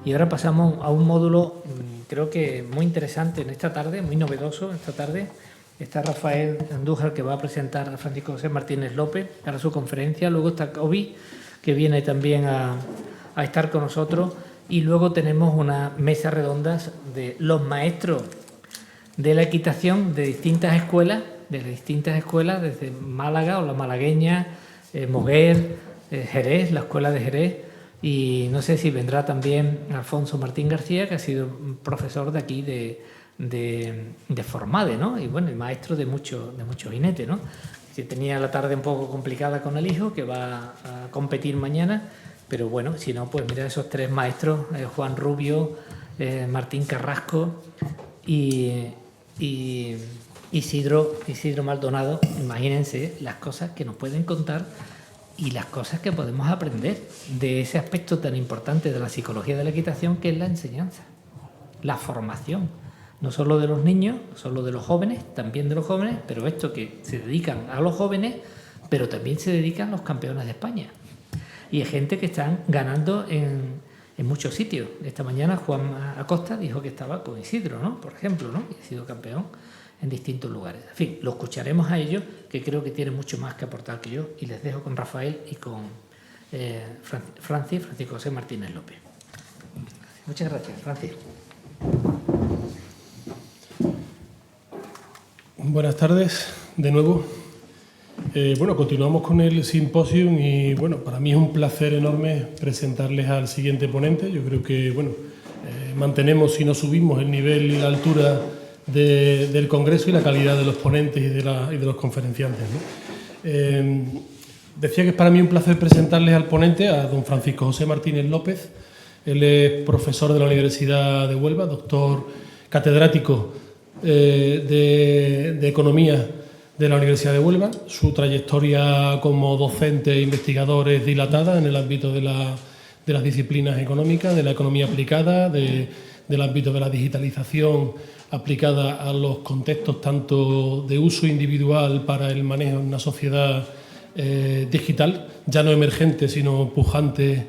Y ahora pasamos a un módulo, creo que muy interesante en esta tarde, muy novedoso esta tarde. Está Rafael Andújar, que va a presentar a Francisco José Martínez López para su conferencia. Luego está Kobi, que viene también a estar con nosotros. Y luego tenemos una mesa redonda de los maestros de la equitación de distintas escuelas, desde Málaga o la malagueña, Moguer, Jerez, la escuela de Jerez. Y no sé si vendrá también Alfonso Martín García, que ha sido profesor de aquí de Formade, ¿no? Y bueno, el maestro de mucho jinete, ¿no? Que tenía la tarde un poco complicada con el hijo, que va a competir mañana, pero bueno, si no, pues mira esos tres maestros, Juan Rubio, Martín Carrasco y Isidro Maldonado. Imagínense las cosas que nos pueden contar y las cosas que podemos aprender de ese aspecto tan importante de la psicología de la equitación, que es la enseñanza, la formación, no solo de los niños, no solo de los jóvenes, también de los jóvenes, pero esto que se dedican a los jóvenes, pero también se dedican los campeones de España. Y hay gente que están ganando en muchos sitios. Esta mañana Juan Acosta dijo que estaba con Isidro, ¿no? Por ejemplo, ¿no? Y ha sido campeón en distintos lugares. En fin, lo escucharemos a ellos, que creo que tienen mucho más que aportar que yo, y les dejo con Rafael y con Francisco José Martínez López. Muchas gracias, Francis. Buenas tardes, de nuevo. Bueno, continuamos con el simposium y bueno, para mí es un placer enorme presentarles al siguiente ponente. Yo creo que bueno, mantenemos y no subimos el nivel y la altura del Congreso y la calidad de los ponentes y de los conferenciantes, ¿no? Decía que es para mí un placer presentarles al ponente, a don Francisco José Martínez López. Él es profesor de la Universidad de Huelva, doctor catedrático de Economía de la Universidad de Huelva. Su trayectoria como docente e investigador es dilatada en el ámbito de las disciplinas económicas, de la economía aplicada, del ámbito de la digitalización aplicada a los contextos tanto de uso individual para el manejo en una sociedad digital, ya no emergente, sino pujante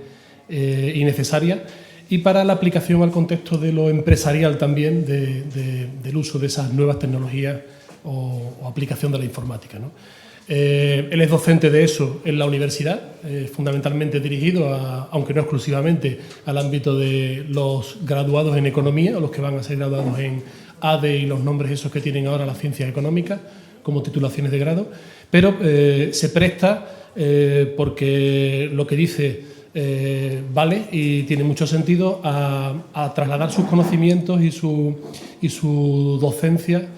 y necesaria, y para la aplicación al contexto de lo empresarial también del uso de esas nuevas tecnologías o aplicación de la informática, ¿no? Él es docente de eso en la universidad, fundamentalmente dirigido, aunque no exclusivamente, al ámbito de los graduados en economía o los que van a ser graduados en ADE y los nombres esos que tienen ahora las ciencias económicas como titulaciones de grado, pero se presta porque lo que dice vale y tiene mucho sentido a trasladar sus conocimientos y su docencia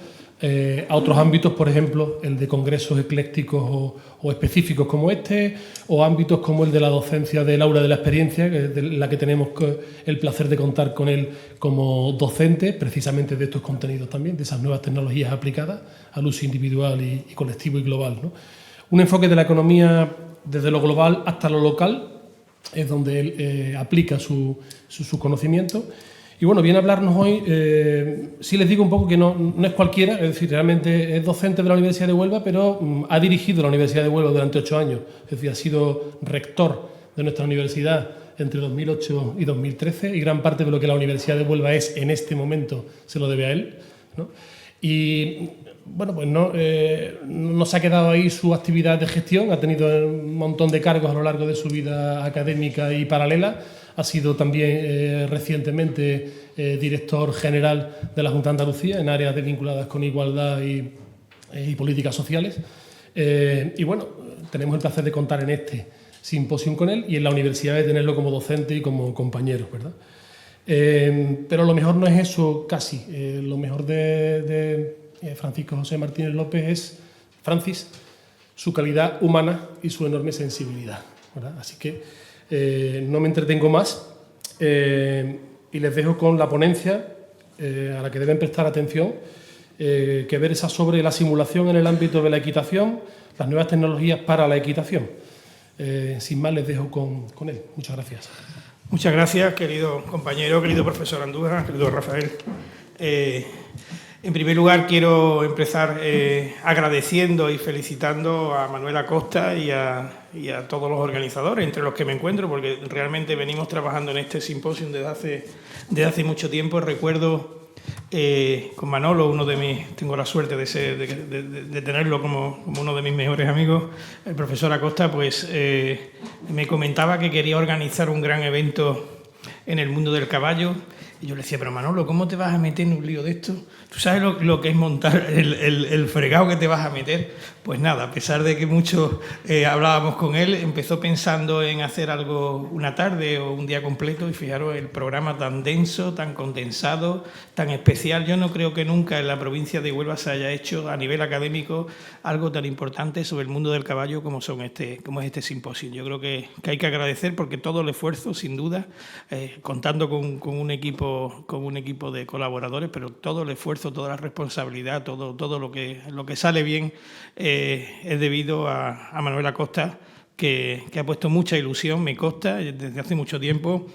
a otros ámbitos, por ejemplo, el de congresos eclécticos o específicos como este, o ámbitos como el de la docencia del aula de la experiencia, de la que tenemos el placer de contar con él como docente, precisamente de estos contenidos también, de esas nuevas tecnologías aplicadas al uso individual y colectivo y global, ¿no? Un enfoque de la economía desde lo global hasta lo local es donde él aplica su conocimiento. Y bueno, viene a hablarnos hoy, sí les digo un poco que no es cualquiera, es decir, realmente es docente de la Universidad de Huelva, pero ha dirigido la Universidad de Huelva durante 8 años, es decir, ha sido rector de nuestra universidad entre 2008 y 2013, y gran parte de lo que la Universidad de Huelva es en este momento se lo debe a él, ¿no? Y bueno, pues no se ha quedado ahí su actividad de gestión, ha tenido un montón de cargos a lo largo de su vida académica y paralela. Ha sido también recientemente director general de la Junta de Andalucía en áreas vinculadas con igualdad y políticas sociales. Y bueno, tenemos el placer de contar en este simposium con él y en la universidad de tenerlo como docente y como compañero, ¿verdad? Pero lo mejor no es eso casi. Lo mejor de Francisco José Martínez López es, Francis, su calidad humana y su enorme sensibilidad, ¿verdad? Así que no me entretengo más y les dejo con la ponencia a la que deben prestar atención, que versa sobre la simulación en el ámbito de la equitación, las nuevas tecnologías para la equitación. Sin más, les dejo con él. Muchas gracias. Muchas gracias, querido compañero, querido profesor Andújar, querido Rafael. En primer lugar, quiero empezar agradeciendo y felicitando a Manuel Acosta y a todos los organizadores, entre los que me encuentro, porque realmente venimos trabajando en este simposio desde hace mucho tiempo. Recuerdo con Manolo, tengo la suerte de tenerlo como uno de mis mejores amigos, el profesor Acosta, pues me comentaba que quería organizar un gran evento en el mundo del caballo. Y yo le decía, pero Manolo, ¿cómo te vas a meter en un lío de esto? ¿Tú sabes lo que es montar el fregado que te vas a meter? Pues nada, a pesar de que mucho hablábamos con él, empezó pensando en hacer algo una tarde o un día completo, y fijaros, el programa tan denso, tan condensado, tan especial. Yo no creo que nunca en la provincia de Huelva se haya hecho a nivel académico algo tan importante sobre el mundo del caballo como es este simposio. Yo creo que hay que agradecer, porque todo el esfuerzo, sin duda, contando con un equipo de colaboradores, pero todo el esfuerzo, toda la responsabilidad, todo lo que sale bien es debido a Manuel Acosta, que ha puesto mucha ilusión, me consta, desde hace mucho tiempo.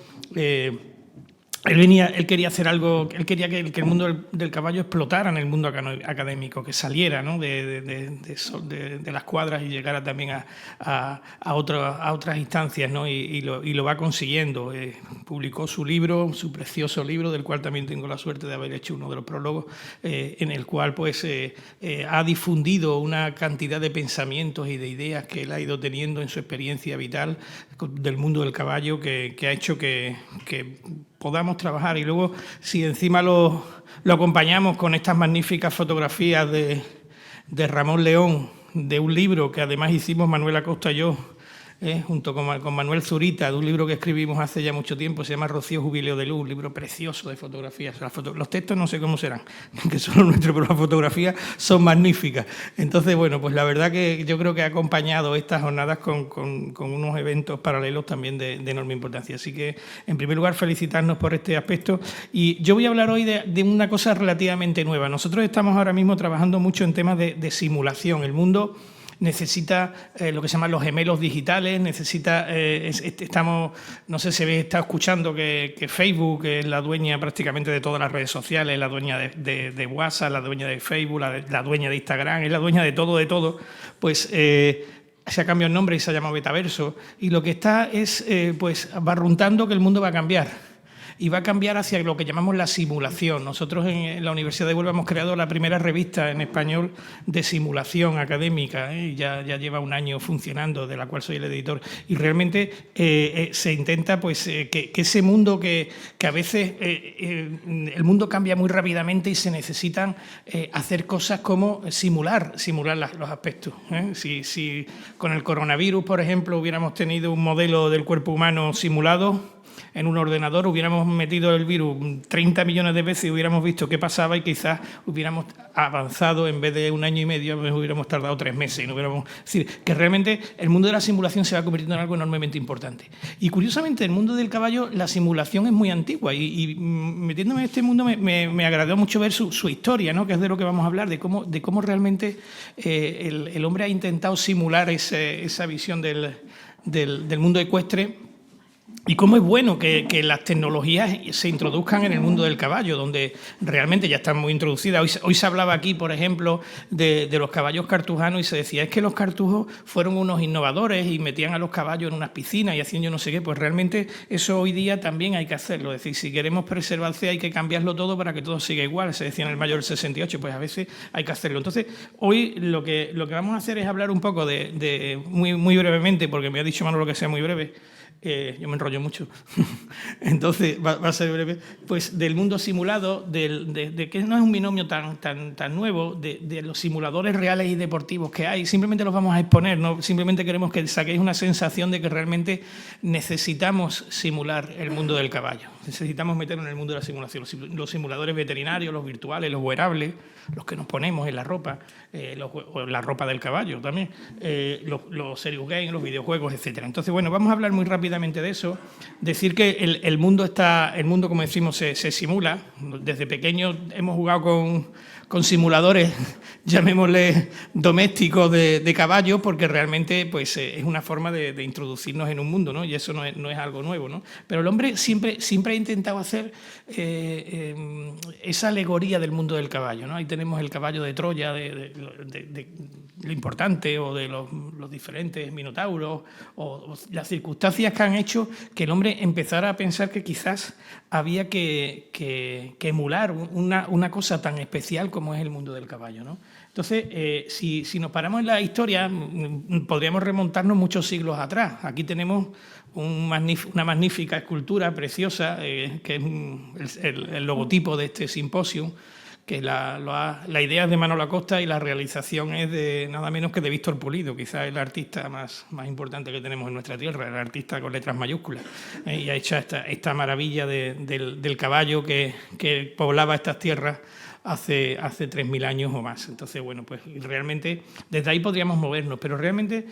Él quería hacer algo, él quería que el mundo del caballo explotara en el mundo académico, que saliera, ¿no?, de las cuadras y llegara también a otras instancias, ¿no? Y lo va consiguiendo. Publicó su precioso libro, del cual también tengo la suerte de haber hecho uno de los prólogos, en el cual pues ha difundido una cantidad de pensamientos y de ideas que él ha ido teniendo en su experiencia vital del mundo del caballo, que ha hecho que podamos trabajar. Y luego, si encima lo acompañamos con estas magníficas fotografías de Ramón León, de un libro que además hicimos Manuel Acosta y yo, junto con Manuel Zurita, de un libro que escribimos hace ya mucho tiempo, se llama Rocío Jubileo de Luz, un libro precioso de fotografías. Los textos no sé cómo serán, que son los nuestros, pero las fotografías son magníficas. Entonces, bueno, pues la verdad que yo creo que ha acompañado estas jornadas con unos eventos paralelos también de enorme importancia. Así que, en primer lugar, felicitarnos por este aspecto. Y yo voy a hablar hoy de una cosa relativamente nueva. Nosotros estamos ahora mismo trabajando mucho en temas de simulación. El mundo necesita lo que se llaman los gemelos digitales, no sé si habéis estado escuchando que Facebook es la dueña prácticamente de todas las redes sociales, la dueña de WhatsApp, la dueña de Facebook, la dueña de Instagram, es la dueña de todo, pues se ha cambiado el nombre y se ha llamado Metaverso, y lo que está es pues barruntando que el mundo va a cambiar. Y va a cambiar hacia lo que llamamos la simulación. Nosotros en la Universidad de Huelva hemos creado la primera revista en español de simulación académica, y ya lleva un año funcionando, de la cual soy el editor. Y realmente se intenta pues que ese mundo que a veces el mundo cambia muy rápidamente y se necesitan hacer cosas como simular los aspectos. Si con el coronavirus, por ejemplo, hubiéramos tenido un modelo del cuerpo humano simulado en un ordenador, hubiéramos metido el virus 30 millones de veces y hubiéramos visto qué pasaba, y quizás hubiéramos avanzado, en vez de 1 año y medio, hubiéramos tardado 3 meses. Y no hubiéramos... Es decir, que realmente el mundo de la simulación se va convirtiendo en algo enormemente importante. Y curiosamente, el mundo del caballo, la simulación es muy antigua, y metiéndome en este mundo me agradó mucho ver su historia, ¿no?, que es de lo que vamos a hablar, de cómo realmente el hombre ha intentado simular esa visión del mundo ecuestre. Y cómo es bueno que las tecnologías se introduzcan en el mundo del caballo, donde realmente ya están muy introducidas. Hoy se hablaba aquí, por ejemplo, de los caballos cartujanos, y se decía, es que los cartujos fueron unos innovadores y metían a los caballos en unas piscinas y hacían yo no sé qué. Pues realmente eso hoy día también hay que hacerlo. Es decir, si queremos preservarse hay que cambiarlo todo para que todo siga igual. Se decía en el mayo del 68, pues a veces hay que hacerlo. Entonces, hoy lo que vamos a hacer es hablar un poco muy brevemente, porque me ha dicho Manolo que sea muy breve. Yo me enrollo mucho, entonces va a ser breve, pues del mundo simulado, de que no es un binomio tan nuevo, de los simuladores reales y deportivos que hay. Simplemente los vamos a exponer, ¿no? Simplemente queremos que saquéis una sensación de que realmente necesitamos simular el mundo del caballo, necesitamos meternos en el mundo de la simulación. Los simuladores veterinarios, los virtuales, los wearables, los que nos ponemos en la ropa, la ropa del caballo también, los serious games, los videojuegos, etcétera. Entonces, bueno, vamos a hablar muy rápidamente de eso. Decir que el mundo, como decimos, se simula. Desde pequeños hemos jugado con simuladores, llamémosle domésticos de caballos, porque realmente pues, es una forma de introducirnos en un mundo, ¿no? Y eso no es algo nuevo, ¿no? Pero el hombre siempre ha intentado hacer esa alegoría del mundo del caballo, ¿no? Ahí tenemos el caballo de Troya, de lo importante, o de los diferentes minotauros, o las circunstancias que han hecho que el hombre empezara a pensar que quizás había que emular una cosa tan especial como es el mundo del caballo, ¿no? Entonces, si nos paramos en la historia, podríamos remontarnos muchos siglos atrás. Aquí tenemos una magnífica escultura preciosa, que es el logotipo de este simposio, que la idea es de Manolo Acosta y la realización es de nada menos que de Víctor Pulido, quizás el artista más importante que tenemos en nuestra tierra, el artista con letras mayúsculas, y ha hecho esta maravilla del caballo que poblaba estas tierras hace 3.000 años o más. Entonces, bueno, pues realmente desde ahí podríamos movernos, pero realmente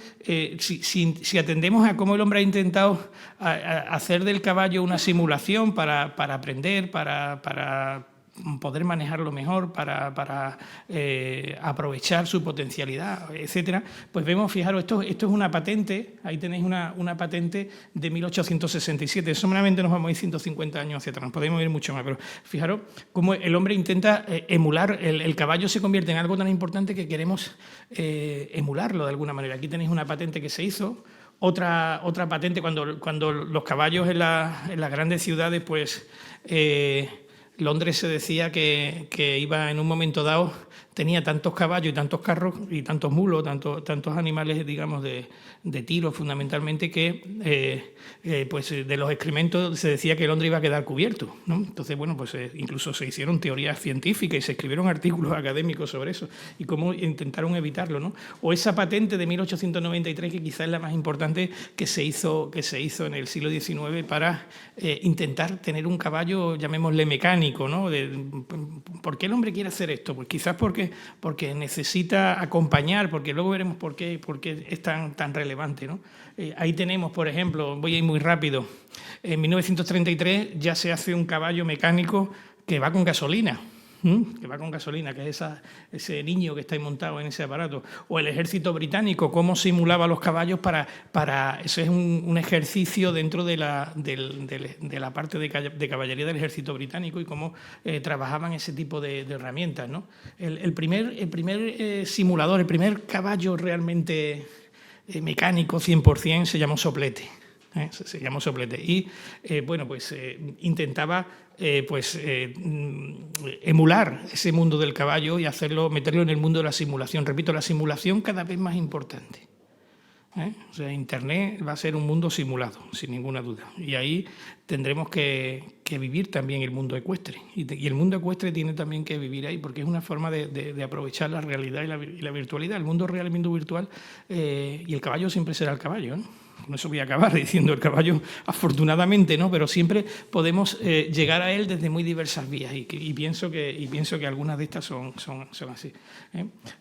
si atendemos a cómo el hombre ha intentado hacer del caballo una simulación para aprender, para poder manejarlo mejor, para aprovechar su potencialidad, etcétera, pues vemos, fijaros, esto es una patente, ahí tenéis una patente de 1867, solamente nos vamos a ir 150 años hacia atrás, podemos ir mucho más, pero fijaros cómo el hombre intenta emular, el caballo se convierte en algo tan importante que queremos emularlo de alguna manera. Aquí tenéis una patente que se hizo, otra patente cuando los caballos en las grandes ciudades, pues Londres se decía que iba en un momento dado, tenía tantos caballos y tantos carros y tantos mulos, tantos animales, digamos, de tiro fundamentalmente, que pues de los excrementos se decía que Londres iba a quedar cubierto, ¿no? Entonces, bueno, pues incluso se hicieron teorías científicas y se escribieron artículos académicos sobre eso y cómo intentaron evitarlo, ¿no? O esa patente de 1893, que quizás es la más importante que se hizo en el siglo XIX para intentar tener un caballo, llamémosle mecánico, ¿no? ¿Por qué el hombre quiere hacer esto? Pues quizás porque necesita acompañar, porque luego veremos por qué es tan relevante, ¿no? Ahí tenemos, por ejemplo, voy a ir muy rápido, en 1933 ya se hace un caballo mecánico que va con gasolina. Que es ese niño que está ahí montado en ese aparato. O el ejército británico, cómo simulaba los caballos para eso es un ejercicio dentro de la parte de caballería del ejército británico y cómo trabajaban ese tipo de herramientas, ¿no? El primer simulador, el primer caballo realmente mecánico 100% se llamó soplete. Se llamó soplete y bueno, pues intentaba emular ese mundo del caballo y meterlo en el mundo de la simulación. Repito, la simulación cada vez más importante. O sea, Internet va a ser un mundo simulado, sin ninguna duda. Y ahí tendremos que vivir también el mundo ecuestre. Y el mundo ecuestre tiene también que vivir ahí, porque es una forma de aprovechar la realidad y la virtualidad. El mundo real y el mundo virtual, y el caballo siempre será el caballo, ¿no? Con eso voy a acabar diciendo el caballo, afortunadamente, ¿no? Pero siempre podemos llegar a él desde muy diversas vías y pienso que algunas de estas son así.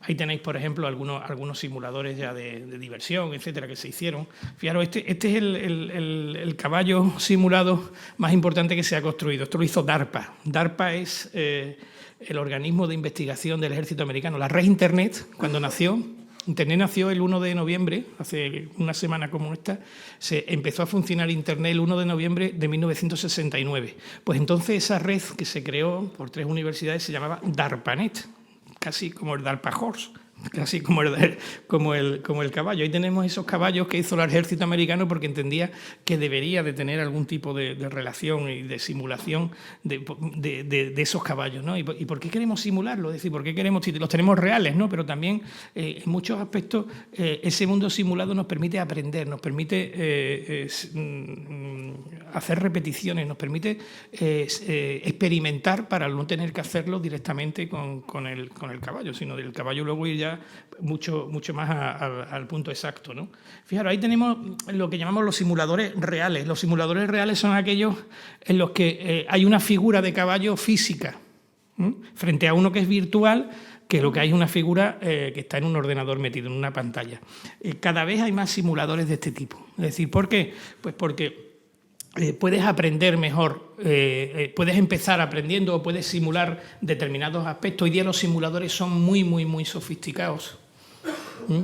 Ahí tenéis, por ejemplo, algunos simuladores ya de diversión, etcétera, que se hicieron. Fijaros, este es el caballo simulado más importante que se ha construido. Esto lo hizo DARPA. DARPA es el organismo de investigación del ejército americano. La red Internet, cuando nació, Internet nació el 1 de noviembre, hace una semana como esta, se empezó a funcionar Internet el 1 de noviembre de 1969. Pues entonces esa red que se creó por 3 universidades se llamaba DARPANET, casi como el DARPA Horse, casi como el caballo. Ahí tenemos esos caballos que hizo el ejército americano porque entendía que debería de tener algún tipo de relación y de simulación de esos caballos, ¿no? ¿Y por qué queremos simularlo? Es decir, ¿por qué queremos? Los tenemos reales, ¿no? Pero también en muchos aspectos ese mundo simulado nos permite aprender, nos permite hacer repeticiones, nos permite experimentar para no tener que hacerlo directamente con el caballo, sino del caballo luego ir ya mucho más al punto exacto, ¿no? Fijaros, ahí tenemos lo que llamamos los simuladores reales. Los simuladores reales son aquellos en los que hay una figura de caballo física, frente a uno que es virtual, que lo que hay es una figura que está en un ordenador metido en una pantalla. Cada vez hay más simuladores de este tipo. Es decir, ¿por qué? Pues porque puedes aprender mejor, puedes empezar aprendiendo o puedes simular determinados aspectos. Hoy día los simuladores son muy, muy, muy sofisticados.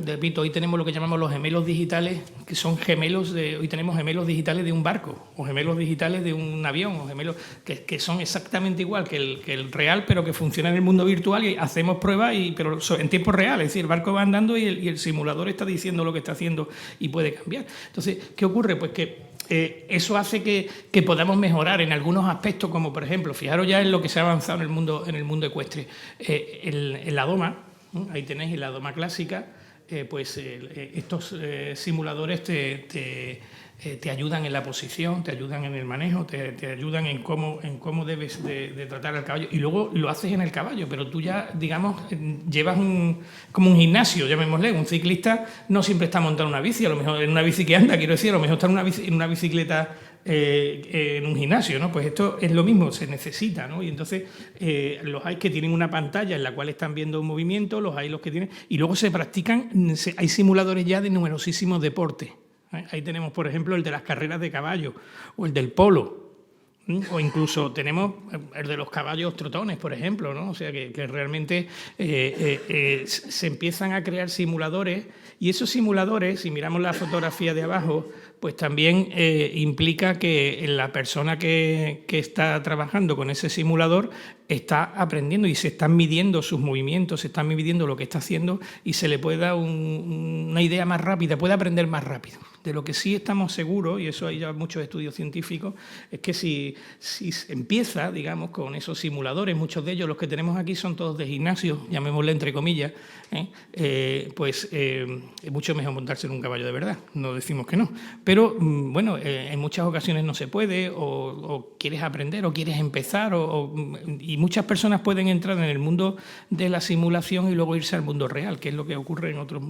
Repito, hoy tenemos lo que llamamos los gemelos digitales, que son gemelos hoy tenemos gemelos digitales de un barco, o gemelos digitales de un avión, o gemelos que son exactamente igual que el real, pero que funcionan en el mundo virtual, y hacemos pruebas, pero en tiempo real. Es decir, el barco va andando y el simulador está diciendo lo que está haciendo y puede cambiar. Entonces, ¿qué ocurre? Pues que eso hace que podamos mejorar en algunos aspectos, como por ejemplo, fijaros ya en lo que se ha avanzado en el mundo ecuestre. En la doma, ahí tenéis en la doma clásica, estos simuladores te ayudan en la posición, te ayudan en el manejo, te ayudan en cómo debes de tratar al caballo, y luego lo haces en el caballo, pero tú ya, digamos, llevas como un gimnasio, llamémosle. Un ciclista no siempre está montado en una bici, a lo mejor en una bici que anda, quiero decir, a lo mejor está en una bicicleta en un gimnasio, ¿no? Pues esto es lo mismo, se necesita, ¿no? Y entonces los hay que tienen una pantalla en la cual están viendo un movimiento, los hay los que tienen, y luego se practican, hay simuladores ya de numerosísimos deportes. Ahí tenemos, por ejemplo, el de las carreras de caballo, o el del polo, o incluso tenemos el de los caballos trotones, por ejemplo, ¿no? O sea que realmente se empiezan a crear simuladores, y esos simuladores, si miramos la fotografía de abajo, pues también implica que la persona que está trabajando con ese simulador está aprendiendo y se están midiendo sus movimientos, se están midiendo lo que está haciendo, y se le puede dar una idea más rápida, puede aprender más rápido. De lo que sí estamos seguros, y eso hay ya muchos estudios científicos, es que si se empieza, digamos, con esos simuladores, muchos de ellos, los que tenemos aquí, son todos de gimnasio, llamémosle entre comillas, es mucho mejor montarse en un caballo de verdad, no decimos que no. Pero, bueno, en muchas ocasiones no se puede, o quieres aprender, o quieres empezar, y muchas personas pueden entrar en el mundo de la simulación y luego irse al mundo real, que es lo que ocurre en otras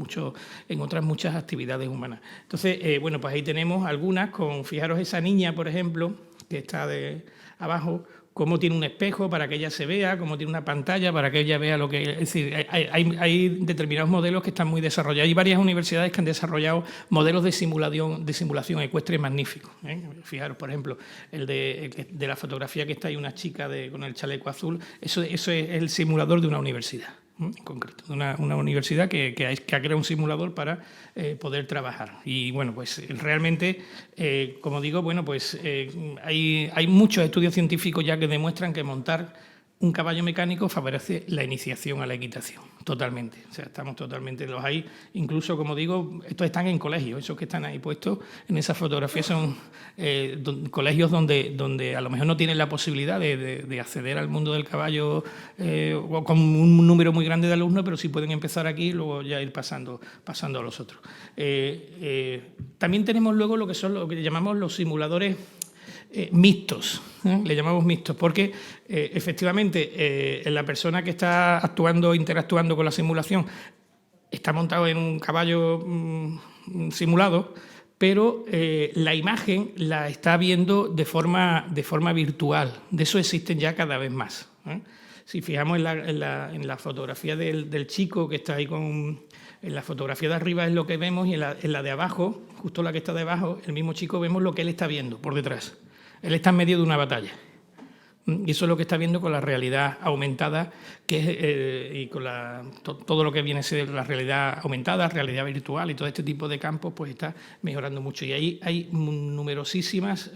muchas actividades humanas. Entonces, bueno, pues ahí tenemos algunas, fijaros esa niña, por ejemplo, que está de abajo, cómo tiene un espejo para que ella se vea, cómo tiene una pantalla para que ella vea lo que... Es decir, hay determinados modelos que están muy desarrollados. Hay varias universidades que han desarrollado modelos de simulación ecuestre magníficos. Fijaros, por ejemplo, el de la fotografía que está ahí, una chica con el chaleco azul, eso es el simulador de una universidad. En concreto, de una universidad que ha creado un simulador para poder trabajar. Y bueno, pues realmente, como digo, bueno, pues hay muchos estudios científicos ya que demuestran que montar un caballo mecánico favorece la iniciación a la equitación, totalmente. O sea, estamos totalmente, los hay, incluso, como digo, estos están en colegios, esos que están ahí puestos en esa fotografía son colegios donde a lo mejor no tienen la posibilidad de acceder al mundo del caballo o con un número muy grande de alumnos, pero sí pueden empezar aquí y luego ya ir pasando a los otros. También tenemos luego lo que llamamos los simuladores mixtos, le llamamos mixtos, porque efectivamente la persona que está interactuando con la simulación está montado en un caballo simulado, pero la imagen la está viendo de forma virtual. De eso existen ya cada vez más. Si fijamos en la fotografía del chico que está ahí en la fotografía de arriba es lo que vemos, y en la de abajo, justo la que está debajo, el mismo chico, vemos lo que él está viendo por detrás. Él está en medio de una batalla. Y eso es lo que está viendo con la realidad aumentada, y con todo lo que viene a ser la realidad aumentada, realidad virtual y todo este tipo de campos, pues está mejorando mucho. Y ahí hay numerosísimas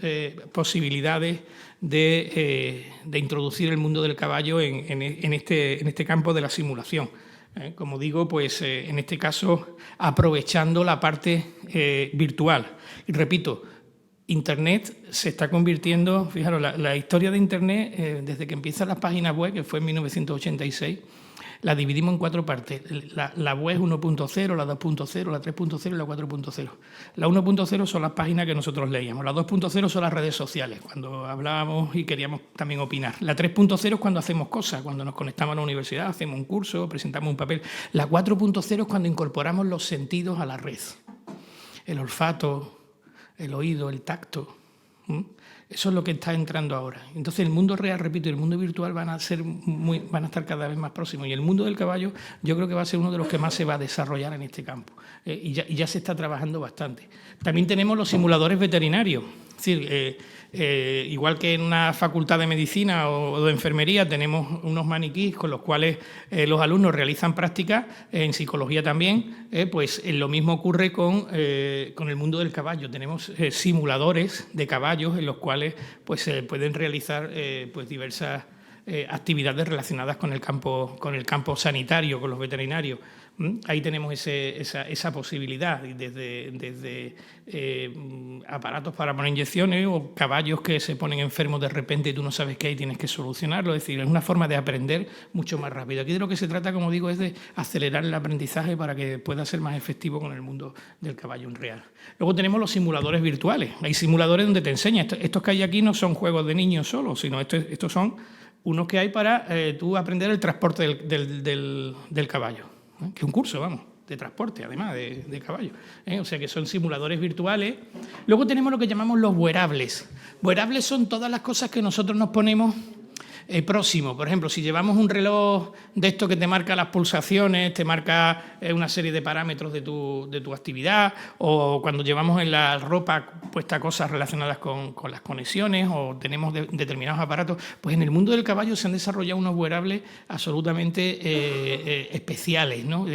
posibilidades de introducir el mundo del caballo en este campo de la simulación. Como digo, pues en este caso aprovechando la parte virtual. Y repito, Internet se está convirtiendo, fijaros, la historia de Internet, desde que empiezan las páginas web, que fue en 1986, la dividimos en 4 partes. La web 1.0, la 2.0, la 3.0 y la 4.0. La 1.0 son las páginas que nosotros leíamos. La 2.0 son las redes sociales, cuando hablábamos y queríamos también opinar. La 3.0 es cuando hacemos cosas, cuando nos conectamos a la universidad, hacemos un curso, presentamos un papel. La 4.0 es cuando incorporamos los sentidos a la red. El olfato, el oído, el tacto. Eso es lo que está entrando ahora. Entonces el mundo real, repito, y el mundo virtual van a estar cada vez más próximos. Y el mundo del caballo yo creo que va a ser uno de los que más se va a desarrollar en este campo. Y ya se está trabajando bastante. También tenemos los simuladores veterinarios. Es decir, igual que en una facultad de medicina o de enfermería tenemos unos maniquís con los cuales los alumnos realizan prácticas, en psicología también, pues lo mismo ocurre con el mundo del caballo. Tenemos simuladores de caballos en los cuales pues, se pueden realizar pues, diversas actividades relacionadas con el campo sanitario, con los veterinarios. Ahí tenemos esa posibilidad, desde aparatos para poner inyecciones o caballos que se ponen enfermos de repente y tú no sabes qué hay y tienes que solucionarlo. Es decir, es una forma de aprender mucho más rápido. Aquí de lo que se trata, como digo, es de acelerar el aprendizaje para que pueda ser más efectivo con el mundo del caballo en real. Luego tenemos los simuladores virtuales. Hay simuladores donde te enseñan. Estos que hay aquí no son juegos de niños solo, sino estos son unos que hay para tú aprender el transporte del caballo. Que es un curso, vamos, de transporte, además de caballo. O sea que son simuladores virtuales. Luego tenemos lo que llamamos los wearables. Wearables son todas las cosas que nosotros nos ponemos próximo. Por ejemplo, si llevamos un reloj de esto que te marca las pulsaciones, te marca una serie de parámetros de tu actividad, o cuando llevamos en la ropa puesta cosas relacionadas con las conexiones, o tenemos determinados aparatos, pues en el mundo del caballo se han desarrollado unos wearables absolutamente especiales, ¿no?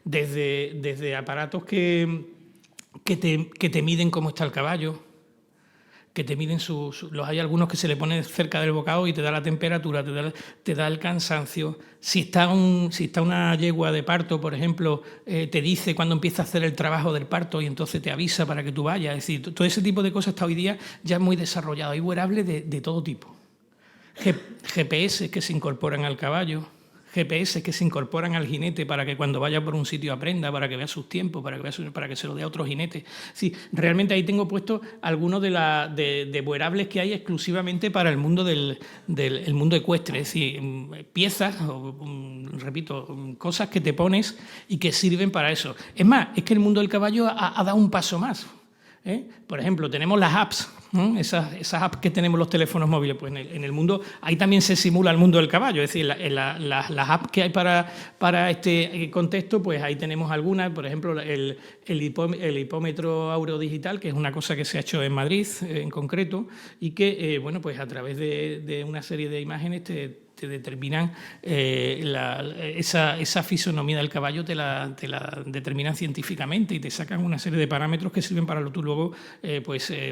Desde aparatos que te miden cómo está el caballo, que te miden hay algunos que se le ponen cerca del bocado y te da la temperatura, te da el cansancio. Si está una yegua de parto, por ejemplo, te dice cuando empieza a hacer el trabajo del parto y entonces te avisa para que tú vayas. Es decir, todo ese tipo de cosas hasta hoy día ya es muy desarrollado. Hay wearables de todo tipo. GPS que se incorporan al caballo, GPS que se incorporan al jinete para que cuando vaya por un sitio aprenda, para que vea sus tiempos, para que se lo dé a otro jinete. Sí, realmente ahí tengo puesto algunos de wearables que hay exclusivamente para el mundo del mundo ecuestre. Es decir, piezas, repito, cosas que te pones y que sirven para eso. Es más, es que el mundo del caballo ha dado un paso más. Por ejemplo, tenemos las apps, esas apps que tenemos los teléfonos móviles, pues en el mundo, ahí también se simula el mundo del caballo, es decir, las apps que hay para este contexto, pues ahí tenemos algunas, por ejemplo, el hipómetro aurodigital, que es una cosa que se ha hecho en Madrid en concreto, y que, bueno, pues a través de una serie de imágenes te determinan esa fisonomía del caballo, te la determinan científicamente y te sacan una serie de parámetros que sirven para tú luego,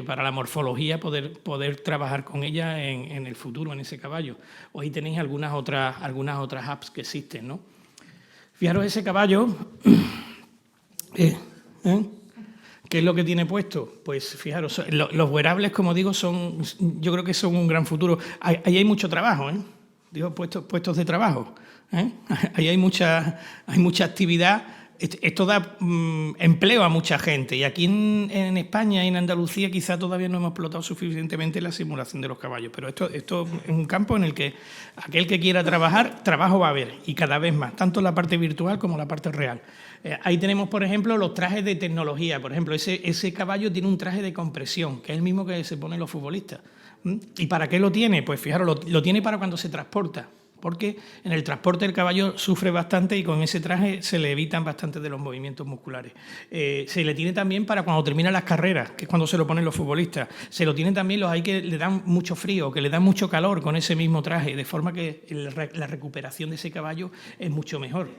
para la morfología, poder trabajar con ella en el futuro, en ese caballo. O ahí tenéis algunas otras apps que existen, ¿no? Fijaros ese caballo, ¿qué es lo que tiene puesto? Pues fijaros, los wearables, como digo, yo creo que son un gran futuro. Ahí hay mucho trabajo, digo, puestos de trabajo. Ahí hay mucha actividad. Esto da empleo a mucha gente. Y aquí en España y en Andalucía quizá todavía no hemos explotado suficientemente la simulación de los caballos. Pero esto es un campo en el que aquel que quiera trabajar, trabajo va a haber. Y cada vez más, tanto la parte virtual como la parte real. Ahí tenemos, por ejemplo, los trajes de tecnología. Por ejemplo, ese caballo tiene un traje de compresión, que es el mismo que se ponen los futbolistas. ¿Y para qué lo tiene? Pues fijaros, lo tiene para cuando se transporta, porque en el transporte el caballo sufre bastante y con ese traje se le evitan bastante de los movimientos musculares. Se le tiene también para cuando terminan las carreras, que es cuando se lo ponen los futbolistas. Se lo tienen también los hay que le dan mucho frío, que le dan mucho calor con ese mismo traje, de forma que la recuperación de ese caballo es mucho mejor.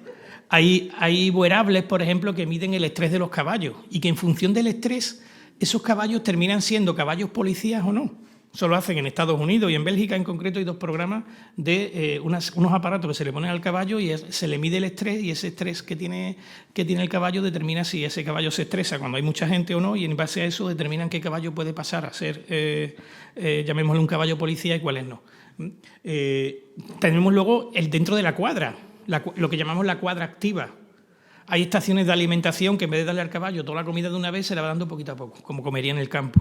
Hay wearables, por ejemplo, que miden el estrés de los caballos y que en función del estrés esos caballos terminan siendo caballos policías o no. Eso lo hacen en Estados Unidos y en Bélgica en concreto hay 2 programas de unos aparatos que se le ponen al caballo y se le mide el estrés y ese estrés que tiene el caballo determina si ese caballo se estresa cuando hay mucha gente o no y en base a eso determinan qué caballo puede pasar a ser, llamémosle un caballo policía y cuáles no. Tenemos luego dentro de la cuadra, lo que llamamos la cuadra activa. Hay estaciones de alimentación que en vez de darle al caballo toda la comida de una vez se la va dando poquito a poco, como comería en el campo.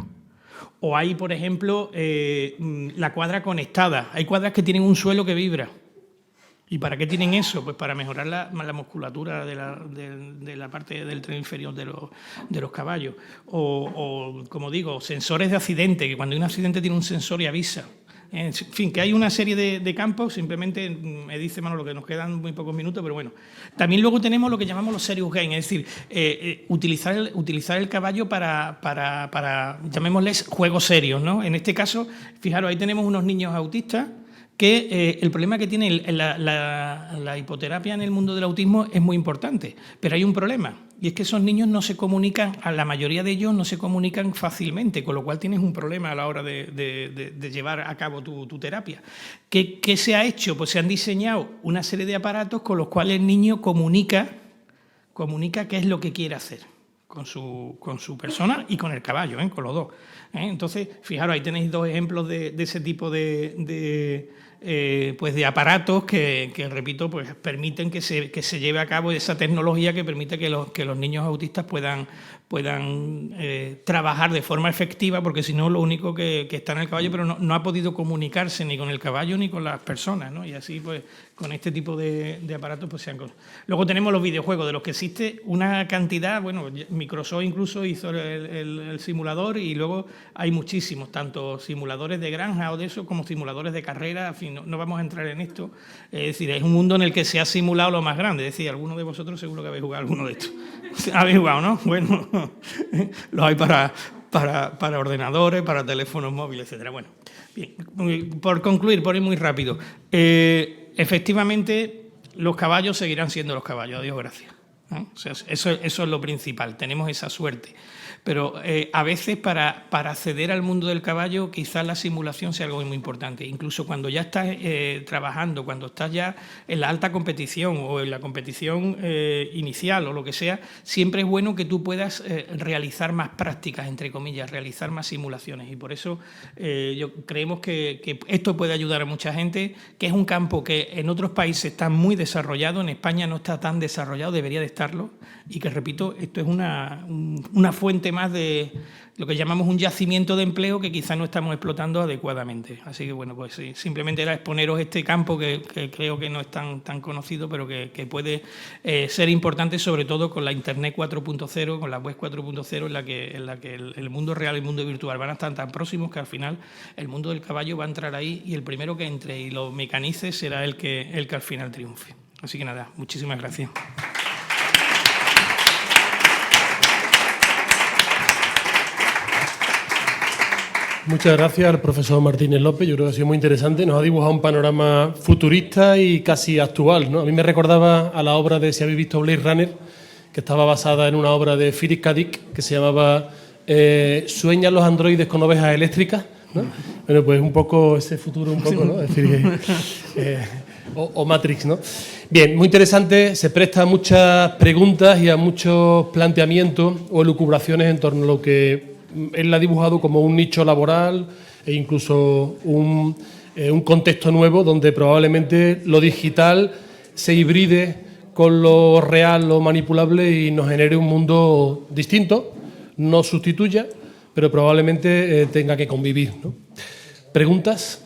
O hay, por ejemplo, la cuadra conectada. Hay cuadras que tienen un suelo que vibra. ¿Y para qué tienen eso? Pues para mejorar la musculatura de la parte del tren inferior de los caballos. O, como digo, sensores de accidente, que cuando hay un accidente tiene un sensor y avisa. En fin, que hay una serie de campos, simplemente me dice Manolo que nos quedan muy pocos minutos, pero bueno. También luego tenemos lo que llamamos los serious games, es decir, utilizar el caballo para, llamémosles, juegos serios, ¿no? En este caso, fijaros, ahí tenemos unos niños autistas que el problema que tiene la hipoterapia en el mundo del autismo es muy importante, pero hay un problema, y es que esos niños no se comunican, a la mayoría de ellos no se comunican fácilmente, con lo cual tienes un problema a la hora de llevar a cabo tu terapia. ¿Qué se ha hecho? Pues se han diseñado una serie de aparatos con los cuales el niño comunica qué es lo que quiere hacer con su persona y con el caballo, con los dos. Entonces, fijaros, ahí tenéis dos ejemplos de ese tipo de aparatos que repito, pues permiten que se lleve a cabo esa tecnología que permite que los niños autistas puedan trabajar de forma efectiva, porque si no, lo único que está en el caballo, pero no ha podido comunicarse ni con el caballo ni con las personas, ¿no? Y así, pues, con este tipo de aparatos, pues se han... Luego tenemos los videojuegos, de los que existe una cantidad, bueno, Microsoft incluso hizo el simulador, y luego hay muchísimos, tanto simuladores de granja o de eso, como simuladores de carrera, en fin, no vamos a entrar en esto. Es decir, es un mundo en el que se ha simulado lo más grande. Es decir, algunos de vosotros seguro que habéis jugado alguno de estos. ¿Habéis jugado, no? Bueno, los hay para ordenadores, para teléfonos móviles, etcétera. Bueno, bien, por concluir, por ir muy rápido. Efectivamente, los caballos seguirán siendo los caballos, a Dios gracias. O sea, eso es lo principal, tenemos esa suerte. Pero a veces para acceder al mundo del caballo quizás la simulación sea algo muy importante. Incluso cuando ya estás trabajando, cuando estás ya en la alta competición o en la competición inicial o lo que sea, siempre es bueno que tú puedas realizar más prácticas, entre comillas, realizar más simulaciones. Y por eso creemos que esto puede ayudar a mucha gente, que es un campo que en otros países está muy desarrollado, en España no está tan desarrollado, debería de estarlo, y que, repito, esto es una fuente más de lo que llamamos un yacimiento de empleo que quizás no estamos explotando adecuadamente. Así que, bueno, pues sí, simplemente era exponeros este campo que creo que no es tan conocido, pero que puede ser importante, sobre todo con la Internet 4.0, con la web 4.0, en la que el mundo real y el mundo virtual van a estar tan próximos que al final el mundo del caballo va a entrar ahí, y el primero que entre y lo mecanice será el que al final triunfe. Así que nada, muchísimas gracias. Muchas gracias al profesor Martínez López, yo creo que ha sido muy interesante, nos ha dibujado un panorama futurista y casi actual, ¿no? A mí me recordaba a la obra de, si habéis visto Blade Runner, que estaba basada en una obra de Philip K. Dick, que se llamaba ¿Sueñan los androides con ovejas eléctricas? ¿No? Bueno, pues un poco ese futuro, un poco, ¿no? Es decir, o Matrix, ¿no? Bien, muy interesante, se presta a muchas preguntas y a muchos planteamientos o elucubraciones en torno a lo que él ha dibujado como un nicho laboral e incluso un contexto nuevo donde probablemente lo digital se hibride con lo real, lo manipulable, y nos genere un mundo distinto, no sustituya, pero probablemente tenga que convivir, ¿no? ¿Preguntas?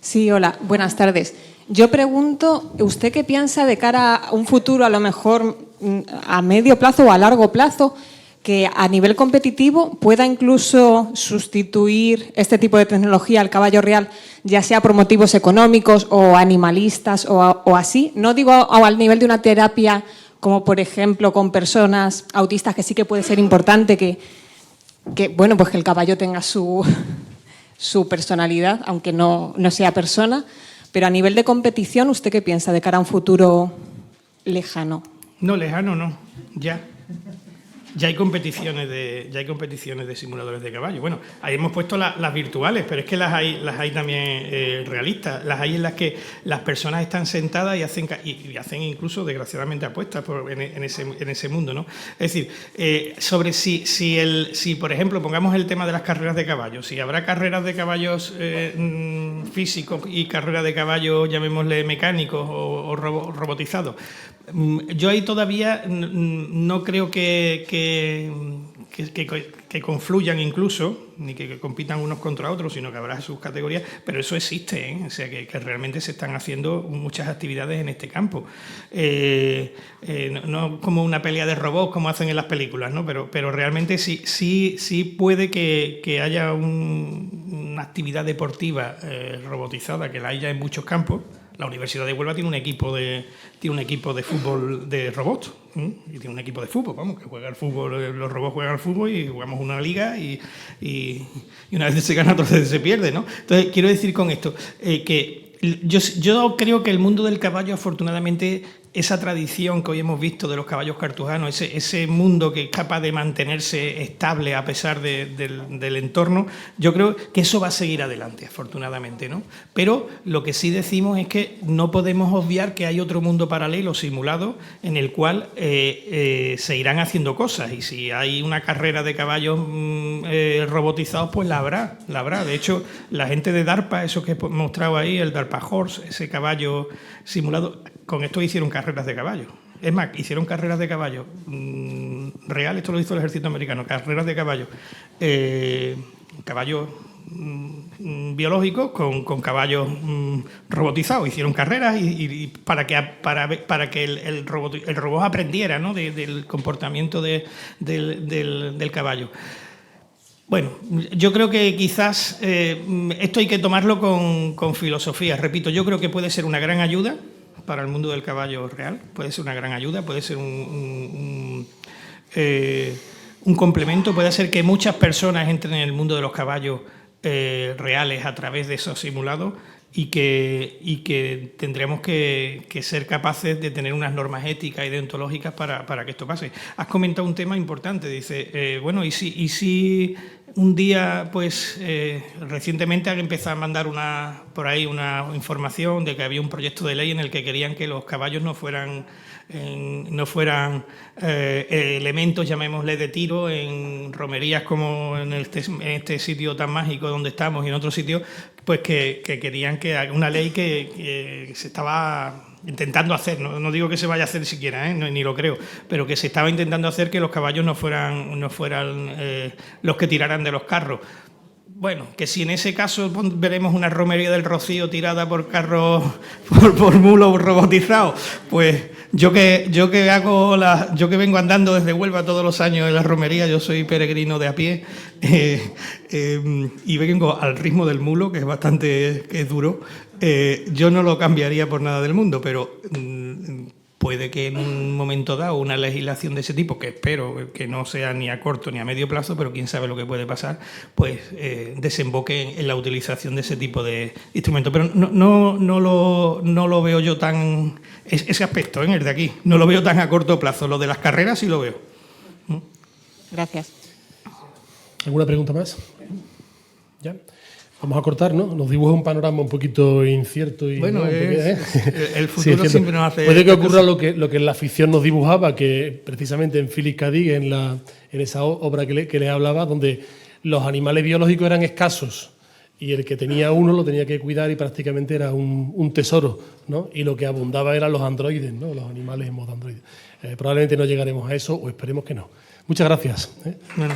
Sí, hola, buenas tardes. Yo pregunto, ¿usted qué piensa de cara a un futuro, a lo mejor a medio plazo o a largo plazo, que a nivel competitivo pueda incluso sustituir este tipo de tecnología al caballo real, ya sea por motivos económicos o animalistas o así? No digo al nivel de una terapia como, por ejemplo, con personas autistas, que sí que puede ser importante que bueno, pues que el caballo tenga su personalidad, aunque no sea persona, pero a nivel de competición, ¿usted qué piensa de cara a un futuro lejano? No, lejano no, ya. Ya hay competiciones de simuladores de caballo. Bueno, ahí hemos puesto las virtuales, pero es que las hay también realistas. Las hay en las que las personas están sentadas y hacen incluso, desgraciadamente, apuestas en ese mundo, ¿no? Es decir, sobre si, por ejemplo, pongamos el tema de las carreras de caballos, si habrá carreras de caballos físicos y carreras de caballos, llamémosle mecánicos o robotizados. Yo ahí todavía no creo que confluyan incluso, ni que compitan unos contra otros, sino que habrá sus categorías, pero eso existe, ¿eh? O sea, que realmente se están haciendo muchas actividades en este campo. No como una pelea de robots como hacen en las películas, ¿no? Pero realmente sí puede que haya un una actividad deportiva robotizada, que la hay ya en muchos campos. La Universidad de Huelva tiene un equipo de fútbol de robots, y tiene un equipo de fútbol, vamos, que juega al fútbol, los robots juegan al fútbol y jugamos una liga y una vez se gana, otras veces se pierde, ¿no? Entonces, quiero decir con esto que yo creo que el mundo del caballo, afortunadamente, esa tradición que hoy hemos visto de los caballos cartujanos, ese mundo que es capaz de mantenerse estable a pesar del entorno, yo creo que eso va a seguir adelante, afortunadamente, ¿no? Pero lo que sí decimos es que no podemos obviar que hay otro mundo paralelo, simulado, en el cual se irán haciendo cosas, y si hay una carrera de caballos robotizados, pues la habrá. De hecho, la gente de DARPA, eso que he mostrado ahí, el DARPA Horse, ese caballo simulado, con esto hicieron carreras de caballos. Es más, hicieron carreras de caballos real, esto lo hizo el ejército americano, carreras de caballos, caballos biológicos con caballos robotizados. Hicieron carreras y para que el robot aprendiera, ¿no?, del comportamiento del caballo. Bueno, yo creo que quizás esto hay que tomarlo con filosofía. Repito, yo creo que puede ser una gran ayuda para el mundo del caballo real, puede ser una gran ayuda, puede ser un complemento, puede ser que muchas personas entren en el mundo de los caballos reales a través de esos simulados, y que tendremos que ser capaces de tener unas normas éticas y deontológicas para que esto pase. Has comentado un tema importante, dice, bueno, ¿y si un día, pues, recientemente han empezado a mandar por ahí una información de que había un proyecto de ley en el que querían que los caballos no fueran elementos, llamémosle, de tiro en romerías como en este sitio tan mágico donde estamos y en otros sitios, pues que querían que haga una ley que se estaba intentando hacer, no digo que se vaya a hacer siquiera, ni lo creo, pero que se estaba intentando hacer que los caballos no fueran los que tiraran de los carros. Bueno, que si en ese caso veremos una romería del Rocío tirada por carros, por mulos robotizados, pues yo que vengo andando desde Huelva todos los años en la romería, yo soy peregrino de a pie, y vengo al ritmo del mulo, que es duro, yo no lo cambiaría por nada del mundo, pero puede que en un momento dado una legislación de ese tipo, que espero que no sea ni a corto ni a medio plazo, pero quién sabe lo que puede pasar, pues desemboque en la utilización de ese tipo de instrumentos. Pero no lo veo yo tan... Ese aspecto, el de aquí, no lo veo tan a corto plazo. Lo de las carreras sí lo veo. Gracias. ¿Alguna pregunta más? ¿Ya? Vamos a cortar, ¿no? Nos dibuja un panorama un poquito incierto y... Bueno, ¿no? El futuro sí, siempre nos hace... Puede que ocurra lo que en la ficción nos dibujaba, que precisamente en Philip K. Dick, en esa obra que les hablaba, donde los animales biológicos eran escasos y el que tenía uno lo tenía que cuidar y prácticamente era un tesoro, ¿no? Y lo que abundaba eran los androides, ¿no? Los animales en modo androide. Probablemente no llegaremos a eso, o esperemos que no. Muchas gracias. Bueno.